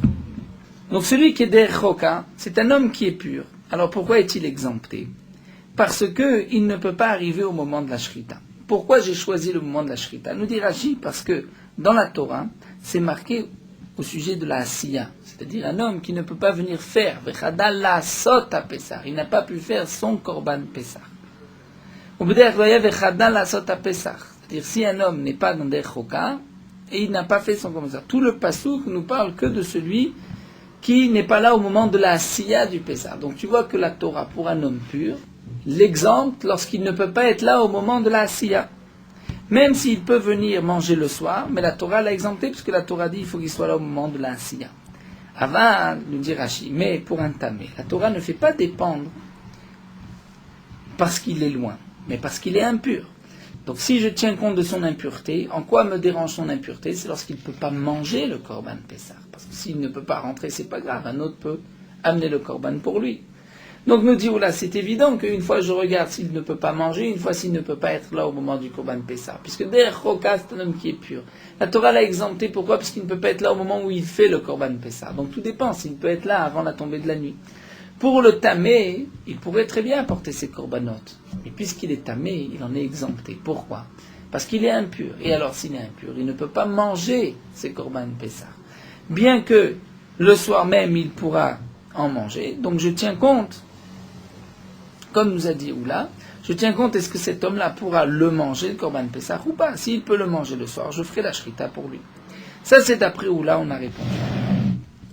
Donc celui qui est Derech Choka, c'est un homme qui est pur. Alors pourquoi est-il exempté? Parce que il ne peut pas arriver au moment de la Shrita. Pourquoi j'ai choisi le moment de la Shrita? Nous dit Rashi, parce que dans la Torah, c'est marqué au sujet de la asiya, c'est-à-dire un homme qui ne peut pas venir faire, vechadal la sot à Pessah, il n'a pas pu faire son korban Pessah. C'est-à-dire si un homme n'est pas dans des choka et il n'a pas fait son korban Pessah. Tout le passouk nous parle que de celui qui n'est pas là au moment de la asiya du Pessah. Donc tu vois que la Torah pour un homme pur, l'exemple lorsqu'il ne peut pas être là au moment de la asiya. Même s'il peut venir manger le soir, mais la Torah l'a exempté, puisque la Torah dit qu'il faut qu'il soit là au moment de la asiya. Avant, nous dit Rashi, mais pour un tamé, la Torah ne fait pas dépendre parce qu'il est loin, mais parce qu'il est impur. Donc si je tiens compte de son impureté, en quoi me dérange son impureté? C'est lorsqu'il ne peut pas manger le korban Pessah. Parce que s'il ne peut pas rentrer, c'est pas grave, un autre peut amener le korban pour lui. Donc nous dit, oula, c'est évident qu'une fois je regarde s'il ne peut pas manger, une fois s'il ne peut pas être là au moment du korban Pessah. Puisque derrière Choka, c'est un homme qui est pur. La Torah l'a exempté, pourquoi? Parce qu'il ne peut pas être là au moment où il fait le korban Pessah. Donc tout dépend, s'il peut être là avant la tombée de la nuit. Pour le tamé, il pourrait très bien apporter ses corbanotes. Mais puisqu'il est tamé, il en est exempté. Pourquoi? Parce qu'il est impur. Et alors s'il est impur, il ne peut pas manger ses korban Pessah. Bien que le soir même, il pourra en manger. Donc je tiens compte, comme nous a dit Oula, je tiens compte, est-ce que cet homme-là pourra le manger, le korban Pessah, ou pas? S'il peut le manger le soir, je ferai la shrita pour lui. Ça, c'est d'après Oula, on a répondu.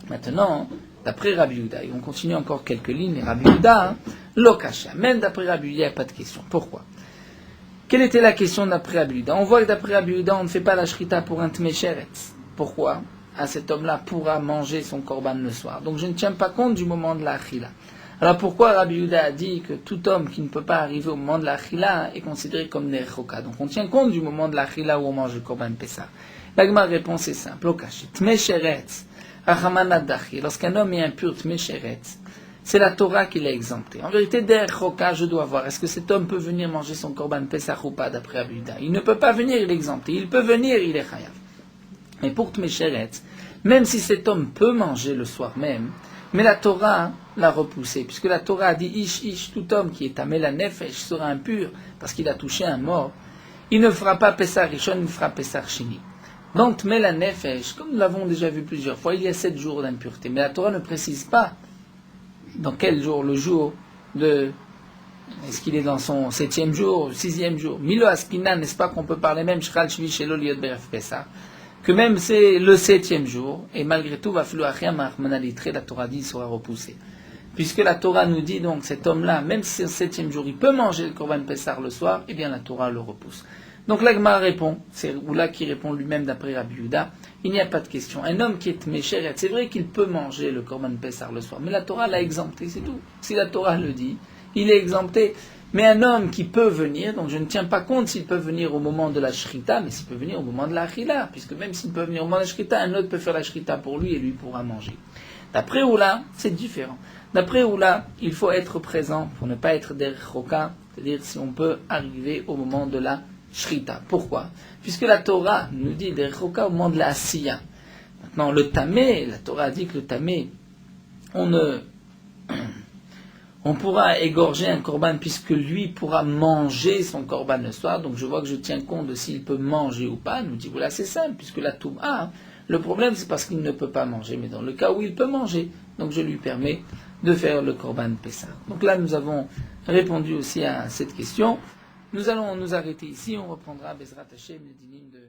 Maintenant, d'après Rabbi Yehuda, et on continue encore quelques lignes, et Rabbi Yehuda, l'okasha, même d'après Rabbi Yehuda, il n'y a pas de question. Pourquoi? Quelle était la question d'après Rabbi Yehuda? On voit que d'après Rabbi Yehuda, on ne fait pas la shrita pour un tmesheretz. Pourquoi? Cet homme-là pourra manger son korban le soir. Donc je ne tiens pas compte du moment de la achila. Alors pourquoi Rabbi Yehuda a dit que tout homme qui ne peut pas arriver au moment de la achila est considéré comme nerchoka? Donc on tient compte du moment de la achila où on mange le korban Pessah. La réponse est simple. Okash, tmesheretz. Lorsqu'un homme est impur, c'est la Torah qui l'a exempté. En vérité, derrière Choka, je dois voir, est-ce que cet homme peut venir manger son korban Pessah ou pas, d'après Rabbi Yehuda? Il ne peut pas venir, il est exempté. Il peut venir, il est chayav. Mais pour Tmesheret, même si cet homme peut manger le soir même, mais la Torah l'a repoussé, puisque la Torah a dit Ish, tout homme qui est tamé la nefesh sera impur, parce qu'il a touché un mort, il ne fera pas Pessah Rishon, il fera Pessah Shini. Donc, Tmé la nefesh, comme nous l'avons déjà vu plusieurs fois, il y a 7 jours d'impureté. Mais la Torah ne précise pas dans quel jour, le jour de... Est-ce qu'il est dans son 7e jour, 6e jour? Milo Askina, n'est-ce pas qu'on peut parler même, Shchal Shvi Shelo Liot Beref Pessah, que même c'est le 7e jour, et malgré tout, va falloir rien marmanalitré, la Torah dit, il sera repoussé. Puisque la Torah nous dit donc, cet homme-là, même si c'est le 7e jour, il peut manger le korban Pessah le soir, eh bien la Torah le repousse. Donc l'Agma répond, c'est Oula qui répond lui-même d'après Rabbi Yehuda, il n'y a pas de question. Un homme qui est mécheret, c'est vrai qu'il peut manger le korban Pessah le soir, mais la Torah l'a exempté, c'est tout. Si la Torah le dit, il est exempté. Mais un homme qui peut venir, donc je ne tiens pas compte s'il peut venir au moment de la shrita, mais s'il peut venir au moment de la achila, puisque même s'il peut venir au moment de la shrita, un autre peut faire la shrita pour lui et lui pourra manger. D'après Oula, c'est différent. D'après Oula, il faut être présent pour ne pas être derrière Choka, c'est-à-dire si on peut arriver au moment de la Shrita. Pourquoi? Puisque la Torah nous dit des Choka au moment de la Asiya. Maintenant, le Tamé, la Torah dit que le Tamé, on pourra égorger un korban puisque lui pourra manger son korban le soir. Donc je vois que je tiens compte de s'il peut manger ou pas. Nous dit, voilà, c'est simple, puisque la Touma, le problème c'est parce qu'il ne peut pas manger. Mais dans le cas où il peut manger, donc je lui permets de faire le korban Pessah. Donc là, nous avons répondu aussi à cette question. Nous allons nous arrêter ici, on reprendra Bezrat Hashem, le dinim de